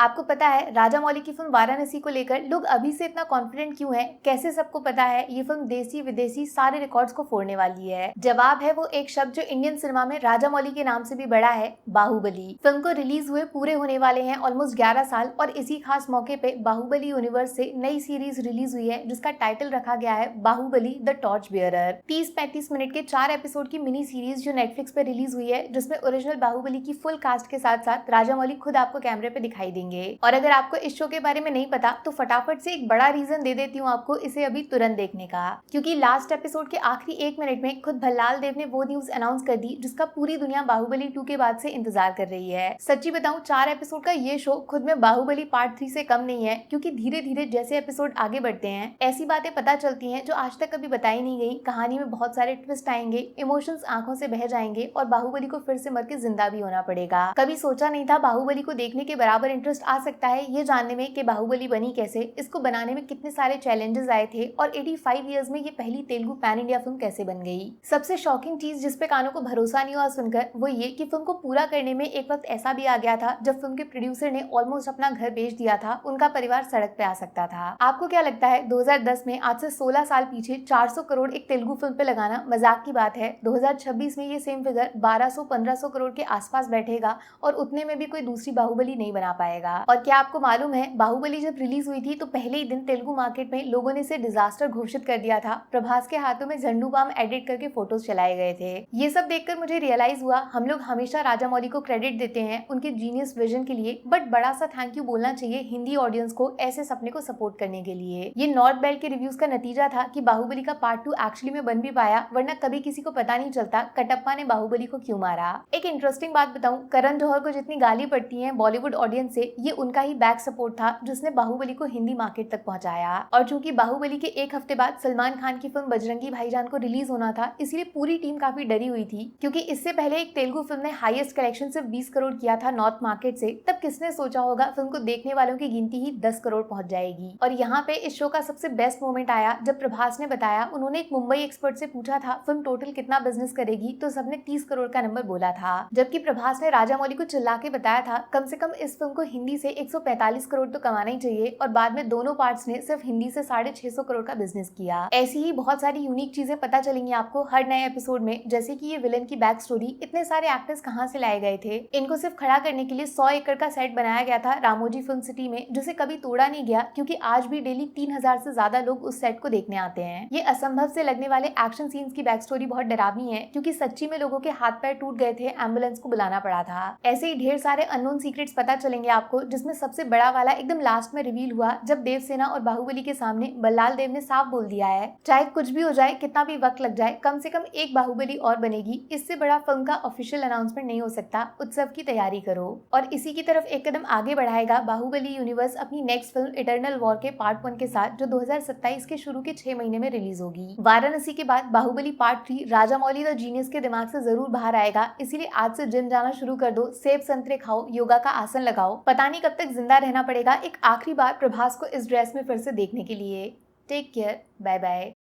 आपको पता है राजा मौली की फिल्म वाराणसी को लेकर लोग अभी से इतना कॉन्फिडेंट क्यों हैं? कैसे सबको पता है ये फिल्म देसी विदेशी सारे रिकॉर्ड्स को फोड़ने वाली है? जवाब है वो एक शब्द जो इंडियन सिनेमा में राजा मौली के नाम से भी बड़ा है, बाहुबली। फिल्म को रिलीज हुए पूरे होने वाले हैं ऑलमोस्ट 11 साल और इसी खास मौके पे बाहुबली यूनिवर्स से नई सीरीज रिलीज हुई है जिसका टाइटल रखा गया है Baahubali the torch bearer. 30-35 minute के 4 एपिसोड की मिनी सीरीज जो नेटफ्लिक्स पे रिलीज हुई है, जिसमें ओरिजिनल बाहुबली की फुल कास्ट के साथ साथ राजा मौली खुद आपको कैमरे पे दिखाई देंगे। और अगर आपको इस शो के बारे में नहीं पता तो फटाफट से एक बड़ा रीजन दे देती हूँ आपको इसे अभी तुरंत देखने का, क्योंकि लास्ट एपिसोड के आखिरी 1 मिनट में खुद भल्लाल देव ने वो न्यूज अनाउंस कर दी जिसका पूरी दुनिया बाहुबली 2 के बाद से इंतजार कर रही है। सच्ची बताऊं, 4 एपिसोड का ये शो खुद में बाहुबली पार्ट 3 से कम नहीं है, क्योंकि धीरे धीरे जैसे एपिसोड आगे बढ़ते हैं ऐसी बातें पता चलती हैं जो आज तक कभी बताई नहीं गई। कहानी में बहुत सारे ट्विस्ट आएंगे, इमोशंस आंखों से बह जाएंगे और बाहुबली को फिर से मर के जिंदा भी होना पड़ेगा। कभी सोचा नहीं था बाहुबली को देखने के बराबर इंटरेस्ट आ सकता है ये जानने में कि बाहुबली बनी कैसे, इसको बनाने में कितने सारे चैलेंजेस आए थे और 85 इयर्स में ये पहली तेलुगु पैन इंडिया फिल्म कैसे बन गई। सबसे शॉकिंग चीज जिसपे कानों को भरोसा नहीं हुआ सुनकर वो ये कि फिल्म को पूरा करने में एक वक्त ऐसा भी आ गया था जब फिल्म के प्रोड्यूसर ने ऑलमोस्ट अपना घर बेच दिया था, उनका परिवार सड़क पे आ सकता था। आपको क्या लगता है 2010 में आज से 16 साल पीछे 400 करोड़ एक तेलुगु फिल्म पे लगाना मजाक की बात है? 2026 में ये सेम फिगर 1200-1500 करोड़ के आसपास बैठेगा और उतने में भी कोई दूसरी बाहुबली नहीं बना पाएगा। और क्या आपको मालूम है बाहुबली जब रिलीज हुई थी तो पहले ही दिन तेलुगु मार्केट में लोगों ने इसे डिजास्टर घोषित कर दिया था। प्रभास के हाथों में झंडू बाम एडिट करके फोटोज चलाए गए थे। ये सब देखकर मुझे रियलाइज हुआ हम लोग हमेशा राजा मौली को क्रेडिट देते हैं उनके जीनियस विजन के लिए, बट बड़ा सा थैंक यू बोलना चाहिए हिंदी ऑडियंस को ऐसे सपने को सपोर्ट करने के लिए। ये नॉर्थ बेल्ट के रिव्यूज का नतीजा था कि बाहुबली का पार्ट 2 एक्चुअली में बन भी पाया, वरना कभी किसी को पता नहीं चलता कटप्पा ने बाहुबली को क्यों मारा। एक इंटरेस्टिंग बात बताऊं, करण जौहर को जितनी गाली पड़ती है बॉलीवुड ऑडियंस से, ये उनका ही बैक सपोर्ट था जिसने बाहुबली को हिंदी मार्केट तक पहुंचाया। और चूंकि बाहुबली के एक हफ्ते बाद सलमान खान की फिल्म बजरंगी भाईजान को रिलीज होना था, इसलिए पूरी टीम काफी डरी हुई थी, क्योंकि इससे पहले एक तेलुगु फिल्म ने हाईएस्ट कलेक्शन सिर्फ 20 करोड़ किया था नॉर्थ मार्केट से। तब किसने सोचा होगा फिल्म को देखने वालों की गिनती ही 10 करोड़ पहुंच जाएगी। और यहाँ पे इस शो का सबसे बेस्ट मोमेंट आया जब प्रभास ने बताया, उन्होंने एक मुंबई एक्सपर्ट से पूछा था फिल्म टोटल कितना बिजनेस करेगी, तो सबने 30 करोड़ का नंबर बोला था, जबकि प्रभास ने राजा मौली को चिल्ला के बताया था कम से कम इस फिल्म को हिंदी से 145 करोड़ तो कमाना ही चाहिए। और बाद में दोनों पार्ट्स ने सिर्फ हिंदी से 650 करोड़ का बिजनेस किया। ऐसी ही बहुत सारी यूनिक चीजें पता चलेंगी आपको हर नए एपिसोड में, जैसे कि ये विलन की बैक स्टोरी, इतने सारे एक्टर्स कहाँ से लाए गए थे, इनको सिर्फ खड़ा करने के लिए 100 एकड़ का सेट बनाया गया था रामोजी फिल्म सिटी में, जिसे कभी तोड़ा नहीं गया, क्योंकि आज भी डेली 3000 से ज्यादा लोग उस सेट को देखने आते हैं। ये असंभव से लगने वाले एक्शन सीन्स की बैक स्टोरी बहुत डरावनी है, क्योंकि सच्ची में लोगों के हाथ पैर टूट गए थे, एम्बुलेंस को बुलाना पड़ा था। ऐसे ही ढेर सारे अननोन सीक्रेट्स पता चलेंगे आपको, जिसमें सबसे बड़ा वाला एकदम लास्ट में रिवील हुआ जब देवसेना और बाहुबली के सामने भल्लाल देव ने साफ बोल दिया है चाहे कुछ भी हो जाए, कितना भी वक्त लग जाए, कम से कम एक बाहुबली और बनेगी। इससे बड़ा फिल्म का ऑफिशियल अनाउंसमेंट नहीं हो सकता, उत्सव की तैयारी करो। और इसी की तरफ एक कदम आगे बढ़ाएगा बाहुबली यूनिवर्स अपनी नेक्स्ट फिल्म इटर्नल वॉर के पार्ट 1 के साथ, जो 2027 के शुरू के 6 महीने में रिलीज होगी। वाराणसी के बाद Baahubali part 3 Rajamouli the genius के दिमाग से जरूर बाहर आएगा, इसीलिए आज से जिम जाना शुरू कर दो, सेब संतरे खाओ, योगा का आसन लगाओ, पता नहीं कब तक जिंदा रहना पड़ेगा एक आखिरी बार प्रभास को इस ड्रेस में फिर से देखने के लिए। Take care, bye bye.